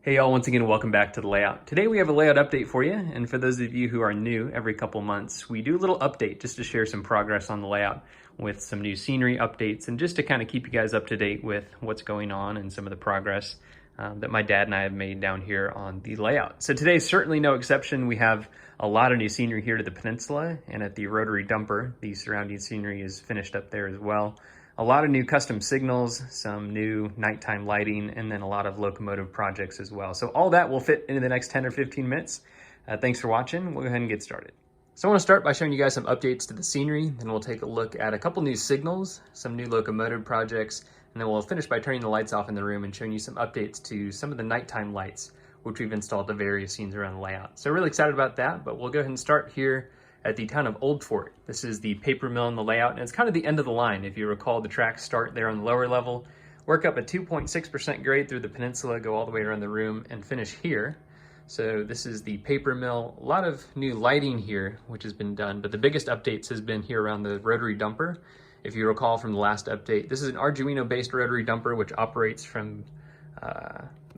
Hey y'all, once again, welcome back to the layout. Today we have a layout update for you, and for those of you who are new, every couple months we do a little update just to share some progress on the layout with some new scenery updates and just to kind of keep you guys up to date with what's going on and some of the progress that my dad and I have made down here on the layout. So today's certainly no exception. We have a lot of new scenery here to the Peninsula, and at the rotary dumper, the surrounding scenery is finished up there as well. A lot of new custom signals, some new nighttime lighting, and then a lot of locomotive projects as well. So all that will fit into the next 10 or 15 minutes. Thanks for watching. We'll go ahead and get started. So I want to start by showing you guys some updates to the scenery, then we'll take a look at a couple new signals, some new locomotive projects, and then we'll finish by turning the lights off in the room and showing you some updates to some of the nighttime lights, which we've installed to various scenes around the layout. So really excited about that, but we'll go ahead and start here at the town of Old Fort. This is the paper mill in the layout, and it's kind of the end of the line. If you recall, the tracks start there on the lower level, work up a 2.6% grade through the peninsula, go all the way around the room, and finish here. So this is the paper mill. A lot of new lighting here, which has been done, but the biggest updates has been here around the rotary dumper. If you recall from the last update, this is an Arduino-based rotary dumper, which operates from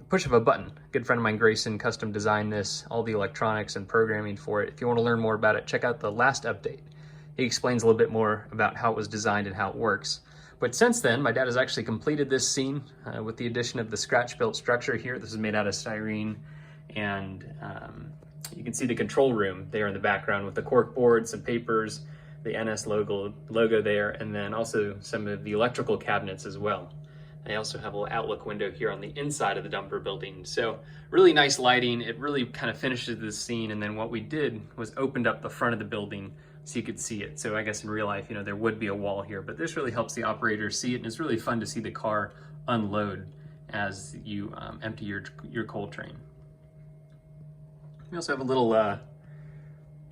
push of a button. A good friend of mine, Grayson, custom designed this, all the electronics and programming for it. If you want to learn more about it, check out the last update. He explains a little bit more about how it was designed and how it works. But since then, my dad has actually completed this scene with the addition of the scratch-built structure here. This is made out of styrene, and you can see the control room there in the background with the cork board, some papers, the NS logo there, and then also some of the electrical cabinets as well. I also have a little outlook window here on the inside of the dumper building. So really nice lighting. It really kind of finishes the scene. And then what we did was opened up the front of the building so you could see it. So I guess in real life, you know, there would be a wall here, but this really helps the operator see it. And it's really fun to see the car unload as you empty your coal train. We also have a little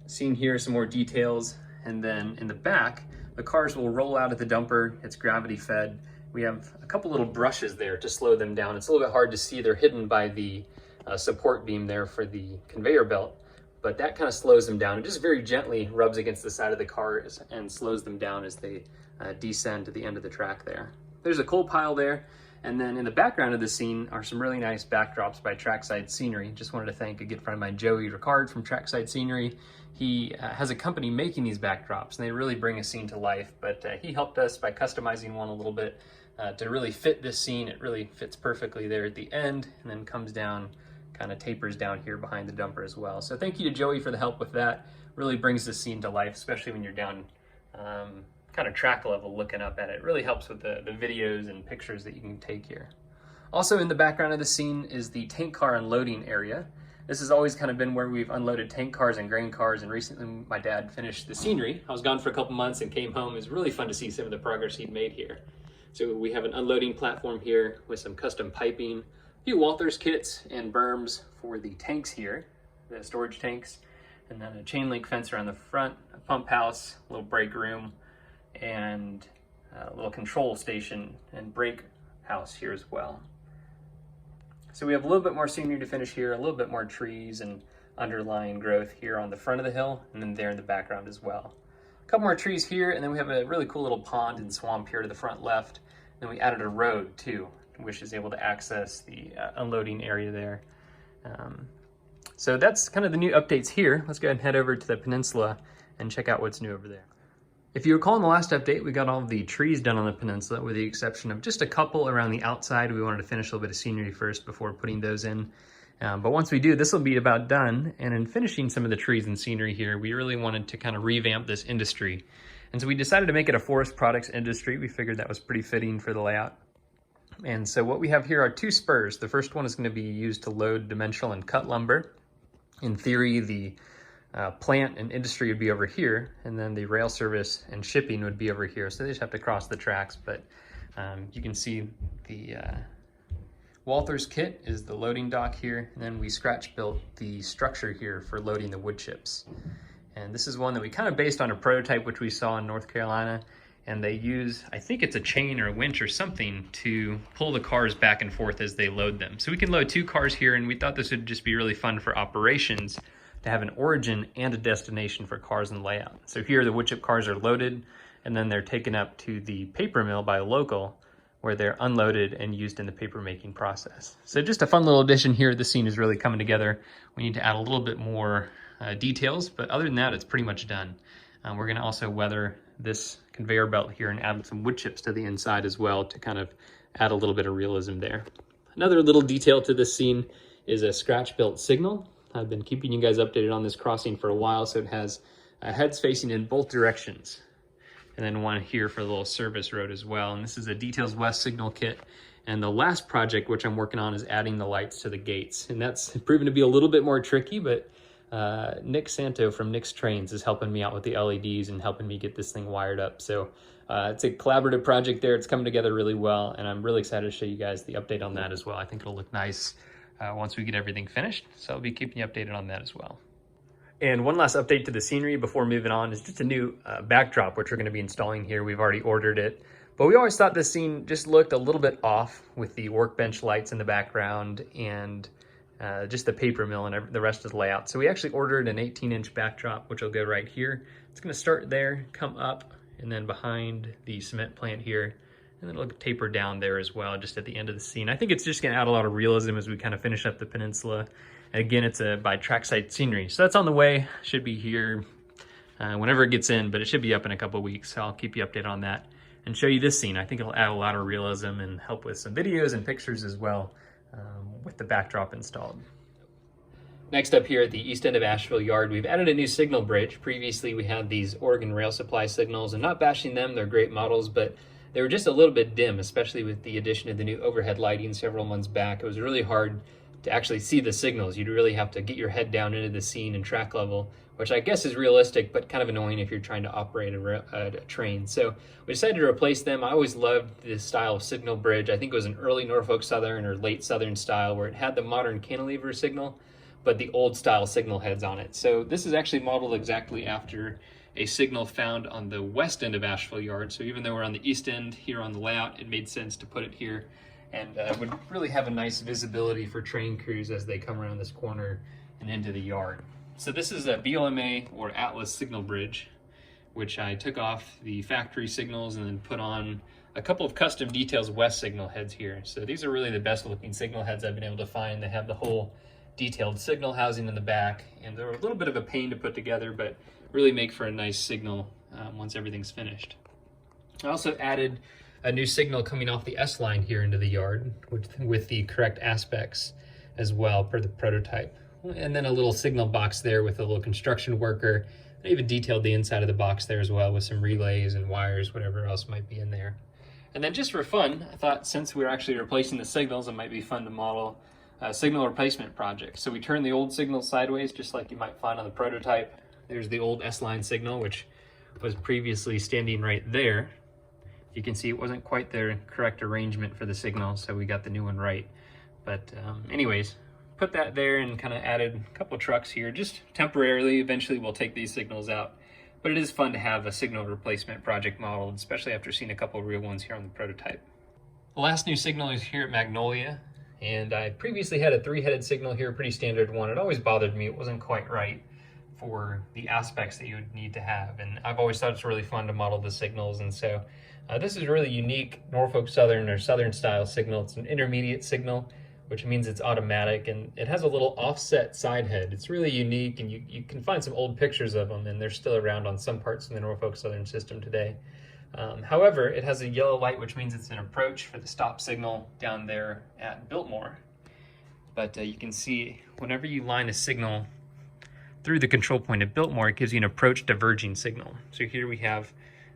scene here, some more details. And then in the back, the cars will roll out of the dumper. It's gravity fed. We have a couple little brushes there to slow them down. It's a little bit hard to see. They're hidden by the support beam there for the conveyor belt, but that kind of slows them down. It just very gently rubs against the side of the cars and slows them down as they descend to the end of the track there. There's a coal pile there. And then in the background of the scene are some really nice backdrops by Trackside Scenery. Just wanted to thank a good friend of mine, Joey Ricard from Trackside Scenery. He has a company making these backdrops, and they really bring a scene to life, but he helped us by customizing one a little bit to really fit this scene. It really fits perfectly there at the end, and then comes down, kind of tapers down here behind the dumper as well. So thank you to Joey for the help with that. Really brings the scene to life, especially when you're down kind of track level looking up at it. It really helps with the videos and pictures that you can take here. Also in the background of the scene is the tank car unloading area. This has always kind of been where we've unloaded tank cars and grain cars, and recently my dad finished the scenery. I was gone for a couple months and came home. It was really fun to see some of the progress he'd made here. So we have an unloading platform here with some custom piping, a few Walthers kits and berms for the tanks here, the storage tanks, and then a chain link fence around the front, a pump house, a little brake room, and a little control station and brake house here as well. So we have a little bit more scenery to finish here, a little bit more trees and underlying growth here on the front of the hill, and then there in the background as well. A couple more trees here, and then we have a really cool little pond and swamp here to the front left. Then we added a road too, which is able to access the unloading area there. So that's kind of the new updates here. Let's go ahead and head over to the peninsula and check out what's new over there. If you recall in the last update, we got all of the trees done on the peninsula with the exception of just a couple around the outside. We wanted to finish a little bit of scenery first before putting those in. But once we do, this will be about done. And in finishing some of the trees and scenery here, we really wanted to kind of revamp this industry. And so we decided to make it a forest products industry. We figured that was pretty fitting for the layout. And so what we have here are two spurs. The first one is going to be used to load dimensional and cut lumber. In theory, the plant and industry would be over here, and then the rail service and shipping would be over here. So they just have to cross the tracks, but you can see the Walthers kit is the loading dock here, and then we scratch built the structure here for loading the wood chips. And this is one that we kind of based on a prototype which we saw in North Carolina, and they use, I think it's a chain or a winch or something to pull the cars back and forth as they load them. So we can load two cars here, and we thought this would just be really fun for operations to have an origin and a destination for cars and layout. So here the wood chip cars are loaded, and then they're taken up to the paper mill by a local, where they're unloaded and used in the paper making process. So just a fun little addition here. The scene is really coming together. We need to add a little bit more details, but other than that, it's pretty much done. We're gonna also weather this conveyor belt here and add some wood chips to the inside as well to kind of add a little bit of realism there. Another little detail to this scene is a scratch-built signal. I've been keeping you guys updated on this crossing for a while, so it has heads facing in both directions. And then one here for the little service road as well. And this is a Details West signal kit. And the last project, which I'm working on, is adding the lights to the gates. And that's proven to be a little bit more tricky, but Nick Santo from Nick's Trains is helping me out with the LEDs and helping me get this thing wired up. So it's a collaborative project there. It's coming together really well. And I'm really excited to show you guys the update on that as well. I think it'll look nice once we get everything finished. So I'll be keeping you updated on that as well. And one last update to the scenery before moving on is just a new backdrop, which we're going to be installing here. We've already ordered it, but we always thought this scene just looked a little bit off with the workbench lights in the background and just the paper mill and the rest of the layout. So we actually ordered an 18-inch backdrop, which will go right here. It's going to start there, come up, and then behind the cement plant here, and then it'll taper down there as well, just at the end of the scene. I think it's just going to add a lot of realism as we kind of finish up the peninsula. Again, it's by trackside scenery. So that's on the way, should be here whenever it gets in, but it should be up in a couple of weeks. So I'll keep you updated on that and show you this scene. I think it'll add a lot of realism and help with some videos and pictures as well with the backdrop installed. Next up here at the east end of Asheville Yard, we've added a new signal bridge. Previously, we had these Oregon Rail Supply signals, and not bashing them, they're great models, but they were just a little bit dim, especially with the addition of the new overhead lighting several months back. It was really hard to actually see the signals. You'd really have to get your head down into the scene and track level, which I guess is realistic, but kind of annoying if you're trying to operate a train. So we decided to replace them. I always loved this style of signal bridge. I think it was an early Norfolk Southern or late Southern style where it had the modern cantilever signal, but the old style signal heads on it. So this is actually modeled exactly after a signal found on the west end of Asheville Yard. So even though we're on the east end here on the layout, it made sense to put it here, and would really have a nice visibility for train crews as they come around this corner and into the yard. So this is a BLMA or Atlas signal bridge, which I took off the factory signals and then put on a couple of custom Details West signal heads here. So these are really the best looking signal heads I've been able to find. They have the whole detailed signal housing in the back, and they're a little bit of a pain to put together, but really make for a nice signal once everything's finished. I also added a new signal coming off the S-line here into the yard with the correct aspects as well per the prototype. And then a little signal box there with a little construction worker. I even detailed the inside of the box there as well with some relays and wires, whatever else might be in there. And then just for fun, I thought since we're actually replacing the signals, it might be fun to model a signal replacement project. So we turn the old signal sideways, just like you might find on the prototype. There's the old S-line signal, which was previously standing right there. You can see it wasn't quite the correct arrangement for the signal, so we got the new one right. But anyways, put that there and kind of added a couple trucks here, just temporarily. Eventually we'll take these signals out. But it is fun to have a signal replacement project modeled, especially after seeing a couple of real ones here on the prototype. The last new signal is here at Magnolia, and I previously had a 3-headed signal here, pretty standard one. It always bothered me, it wasn't quite right for the aspects that you would need to have. And I've always thought it's really fun to model the signals, and so this is a really unique Norfolk Southern or Southern style signal. It's an intermediate signal, which means it's automatic, and it has a little offset side head. It's really unique, and you can find some old pictures of them, and they're still around on some parts of the Norfolk Southern system today. However, it has a yellow light, which means it's an approach for the stop signal down there at Biltmore. But you can see whenever you line a signal through the control point at Biltmore, it gives you an approach diverging signal. So here we have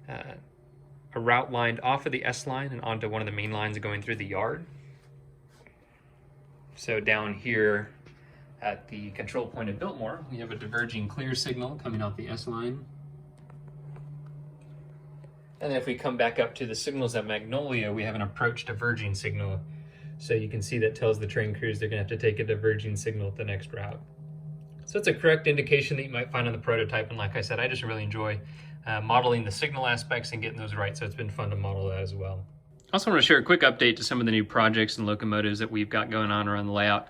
a route lined off of the S-line and onto one of the main lines going through the yard. So down here at the control point at Biltmore, we have a diverging clear signal coming off the S-line. And then if we come back up to the signals at Magnolia, we have an approach diverging signal. So you can see that tells the train crews they're gonna have to take a diverging signal at the next route. So it's a correct indication that you might find on the prototype. And like I said, I just really enjoy modeling the signal aspects and getting those right. So it's been fun to model that as well. I also want to share a quick update to some of the new projects and locomotives that we've got going on around the layout.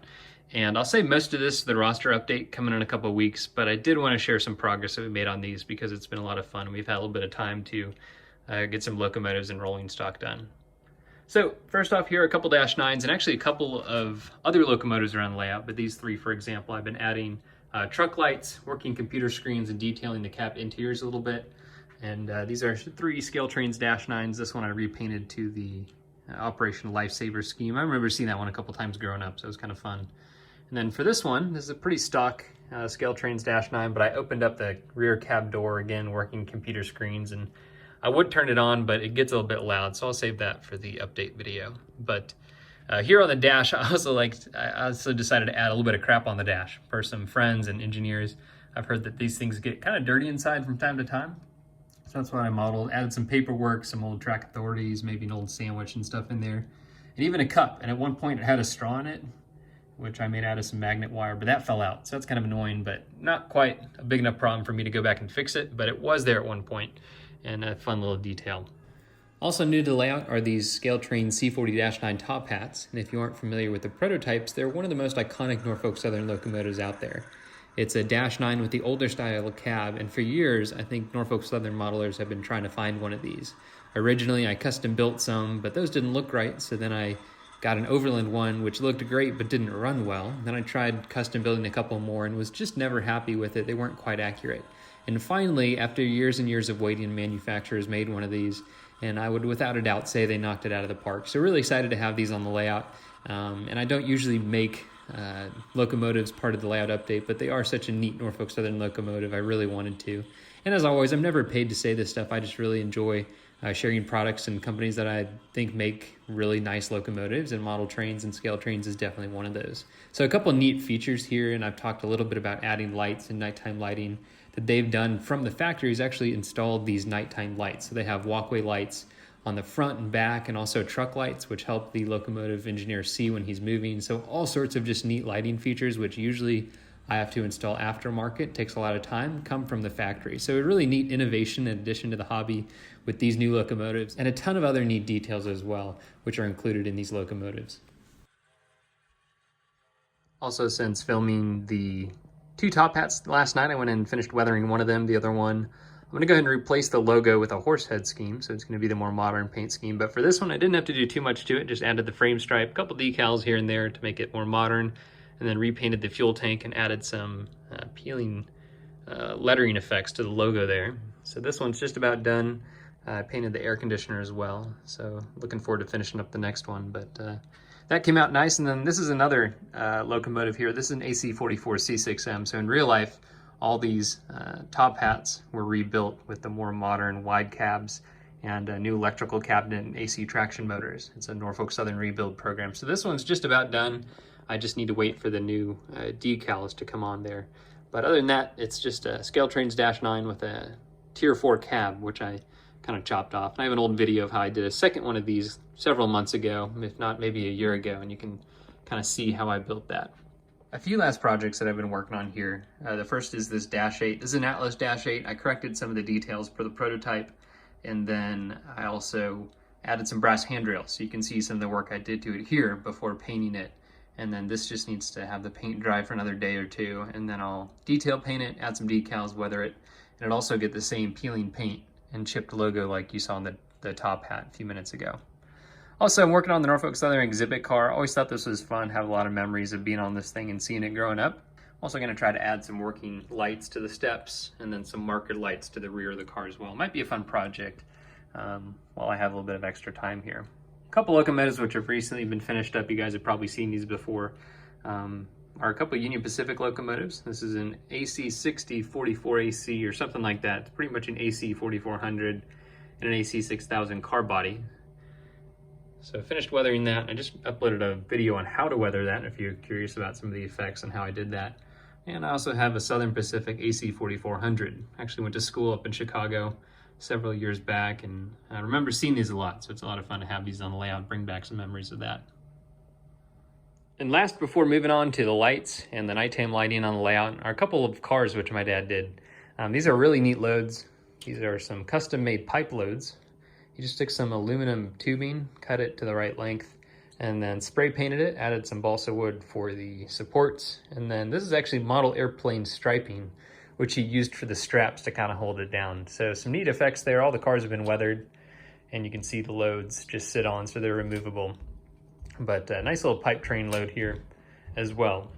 And I'll save most of this to the roster update coming in a couple of weeks, but I did want to share some progress that we made on these because it's been a lot of fun. We've had a little bit of time to get some locomotives and rolling stock done. So first off, here are a couple Dash 9s and actually a couple of other locomotives around the layout, but these three, for example, I've been adding truck lights, working computer screens, and detailing the cab interiors a little bit. And these are 3 Scale Trains Dash 9s. This one I repainted to the Operation Lifesaver scheme. I remember seeing that one a couple times growing up, so it was kind of fun. And then for this one, this is a pretty stock Scale Trains Dash 9, but I opened up the rear cab door again, working computer screens, and I would turn it on, but it gets a little bit loud, so I'll save that for the update video. But here on the dash, I also decided to add a little bit of crap on the dash for some friends and engineers. I've heard that these things get kind of dirty inside from time to time. So that's what I modeled. Added some paperwork, some old track authorities, maybe an old sandwich and stuff in there. And even a cup. And at one point it had a straw in it, which I made out of some magnet wire, but that fell out. So that's kind of annoying, but not quite a big enough problem for me to go back and fix it. But it was there at one point, and a fun little detail. Also new to the layout are these Scale Train C40-9 top hats, and if you aren't familiar with the prototypes, they're one of the most iconic Norfolk Southern locomotives out there. It's a Dash 9 with the older style cab, and for years I think Norfolk Southern modelers have been trying to find one of these. Originally I custom built some, but those didn't look right, so then I got an Overland one which looked great but didn't run well. Then I tried custom building a couple more and was just never happy with it. They weren't quite accurate. And finally, after years and years of waiting, manufacturers made one of these, and I would without a doubt say they knocked it out of the park. So really excited to have these on the layout. And I don't usually make locomotives part of the layout update, but they are such a neat Norfolk Southern locomotive, I really wanted to. And as always, I'm never paid to say this stuff. I just really enjoy sharing products and companies that I think make really nice locomotives, and Model Trains and Scale Trains is definitely one of those. So a couple neat features here, and I've talked a little bit about adding lights and nighttime lighting that they've done from the factory is actually installed these nighttime lights. So they have walkway lights on the front and back, and also truck lights, which help the locomotive engineer see when he's moving. So all sorts of just neat lighting features, which usually I have to install aftermarket, takes a lot of time, come from the factory. So a really neat innovation in addition to the hobby with these new locomotives, and a ton of other neat details as well, which are included in these locomotives. Also, since filming the 2 top hats last night, I went in and finished weathering one of them. The other one, I'm gonna go ahead and replace the logo with a horse head scheme, so it's gonna be the more modern paint scheme. But for this one, I didn't have to do too much to it, just added the frame stripe, a couple decals here and there to make it more modern, and then repainted the fuel tank and added some peeling lettering effects to the logo there. So this one's just about done. I painted the air conditioner as well, so looking forward to finishing up the next one. But that came out nice. And then this is another locomotive here. This is an AC44 C6M. So in real life, all these top hats were rebuilt with the more modern wide cabs and a new electrical cabinet and AC traction motors. It's a Norfolk Southern rebuild program. So this one's just about done. I just need to wait for the new decals to come on there. But other than that, it's just a Scale Trains Dash 9 with a Tier 4 cab, which I kind of chopped off. And I have an old video of how I did a second one of these several months ago, if not maybe a year ago, and you can kind of see how I built that. A few last projects that I've been working on here. The first is this Dash 8. This is an Atlas Dash 8. I corrected some of the details for the prototype, and then I also added some brass handrails, so you can see some of the work I did to it here before painting it. And then this just needs to have the paint dry for another day or two, and then I'll detail paint it, add some decals, weather it, and it'll also get the same peeling paint and chipped logo like you saw in the top hat a few minutes ago. Also, I'm working on the Norfolk Southern exhibit car. Always thought this was fun, have a lot of memories of being on this thing and seeing it growing up. Also gonna try to add some working lights to the steps and then some marker lights to the rear of the car as well. Might be a fun project while I have a little bit of extra time here. A couple locomotives which have recently been finished up, you guys have probably seen these before, are a couple Union Pacific locomotives. This is an AC60 44AC or something like that. It's pretty much an AC 4400 and an AC 6000 car body. So I finished weathering that. I just uploaded a video on how to weather that if you're curious about some of the effects and how I did that. And I also have a Southern Pacific AC 4400. Actually went to school up in Chicago several years back, and I remember seeing these a lot, so it's a lot of fun to have these on the layout, bring back some memories of that. And last, before moving on to the lights and the nighttime lighting on the layout, are a couple of cars which my dad did. These are really neat loads. These are some custom-made pipe loads. He just took some aluminum tubing, cut it to the right length, and then spray painted it, added some balsa wood for the supports. And then this is actually model airplane striping, which he used for the straps to kind of hold it down. So some neat effects there. All the cars have been weathered. and you can see the loads just sit on, so they're removable. But a nice little pipe train load here as well.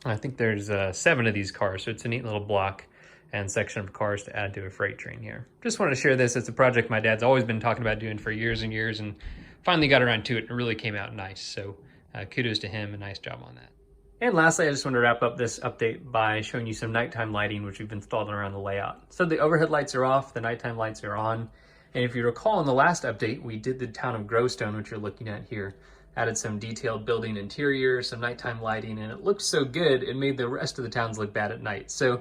I think there's 7 of these cars, so it's a neat little block and section of cars to add to a freight train here. Just wanted to share this. It's a project my dad's always been talking about doing for years and years, and finally got around to it, and it really came out nice. So kudos to him, a nice job on that. And lastly, I just want to wrap up this update by showing you some nighttime lighting, which we've installed around the layout. So the overhead lights are off, the nighttime lights are on. And if you recall in the last update, we did the town of Growstone, which you're looking at here. Added some detailed building interior, some nighttime lighting, and it looked so good, it made the rest of the towns look bad at night. So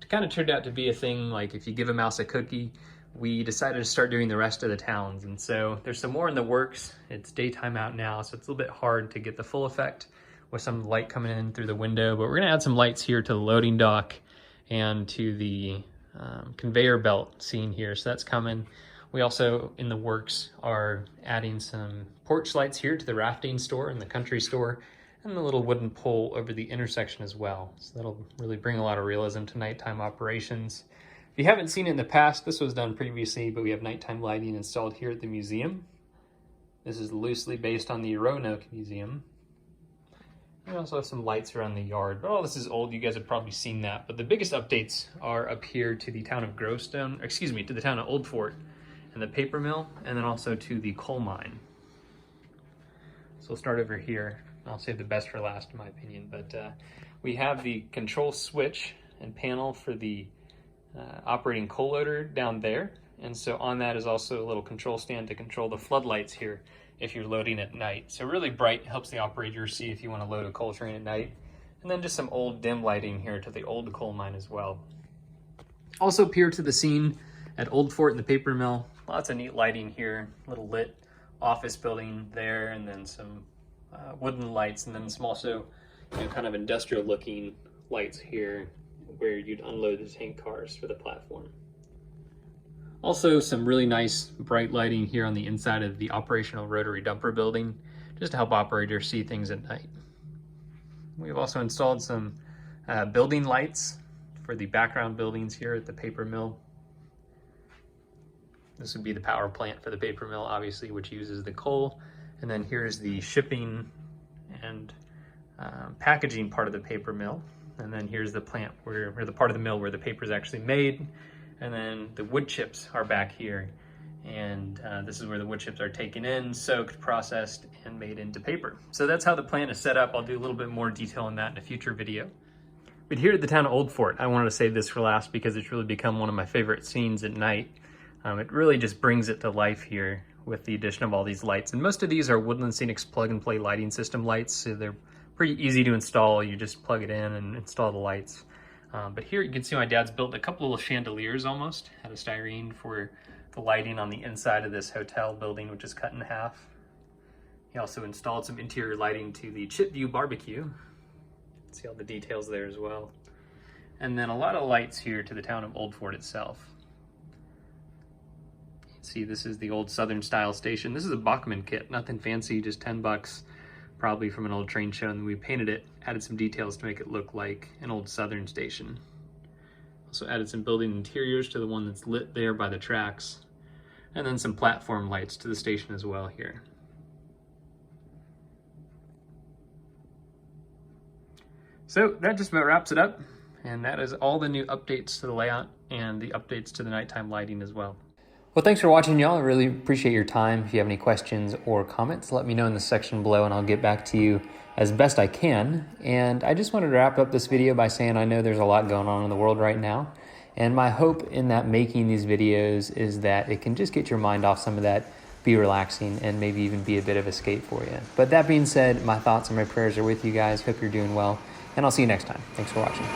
it kind of turned out to be a thing, like if you give a mouse a cookie, we decided to start doing the rest of the towns. And so there's some more in the works. It's daytime out now, so it's a little bit hard to get the full effect with some light coming in through the window, but we're gonna add some lights here to the loading dock and to the conveyor belt scene here, so that's coming. We also, in the works, are adding some porch lights here to the rafting store and the country store, and the little wooden pole over the intersection as well. So that'll really bring a lot of realism to nighttime operations. If you haven't seen it in the past, this was done previously, but we have nighttime lighting installed here at the museum. This is loosely based on the Roanoke Museum. We also have some lights around the yard, but all this is old. You guys have probably seen that. But the biggest updates are up here to the town of Growstone, excuse me, to the town of Old Fort and the paper mill, and then also to the coal mine. So we'll start over here. I'll save the best for last, in my opinion. But we have the control switch and panel for the operating coal loader down there. And so on that is also a little control stand to control the floodlights here if you're loading at night. So really bright, helps the operator see if you want to load a coal train at night. And then just some old dim lighting here to the old coal mine as well. Also peer to the scene at Old Fort and the paper mill. Lots of neat lighting here, little lit office building there, and then some wooden lights, and then some also, kind of industrial looking lights here where you'd unload the tank cars for the platform. Also some really nice bright lighting here on the inside of the operational rotary dumper building, just to help operators see things at night. We've also installed some building lights for the background buildings here at the paper mill. This would be the power plant for the paper mill, obviously, which uses the coal. And then here's the shipping and packaging part of the paper mill. And then here's the plant or the part of the mill where the paper is actually made. And then the wood chips are back here. And this is where the wood chips are taken in, soaked, processed, and made into paper. So that's how the plant is set up. I'll do a little bit more detail on that in a future video. But here at the town of Old Fort, I wanted to save this for last because it's really become one of my favorite scenes at night. It really just brings it to life here with the addition of all these lights. And most of these are Woodland Scenics plug-and-play lighting system lights, so they're pretty easy to install. You just plug it in and install the lights. But here you can see my dad's built a couple little chandeliers almost out of styrene for the lighting on the inside of this hotel building, which is cut in half. He also installed some interior lighting to the Chip View barbecue. See all the details there as well. And then a lot of lights here to the town of Old Fort itself. See, this is the old Southern style station. This is a Bachmann kit, nothing fancy, just 10 bucks, probably from an old train show. And we painted it, added some details to make it look like an old Southern station. Also added some building interiors to the one that's lit there by the tracks. And then some platform lights to the station as well here. So that just about wraps it up. And that is all the new updates to the layout and the updates to the nighttime lighting as well. Well, thanks for watching, y'all. I really appreciate your time. If you have any questions or comments, let me know in the section below and I'll get back to you as best I can. And I just wanted to wrap up this video by saying I know there's a lot going on in the world right now. And my hope in that making these videos is that it can just get your mind off some of that, be relaxing, and maybe even be a bit of escape for you. But that being said, my thoughts and my prayers are with you guys. Hope you're doing well, and I'll see you next time. Thanks for watching.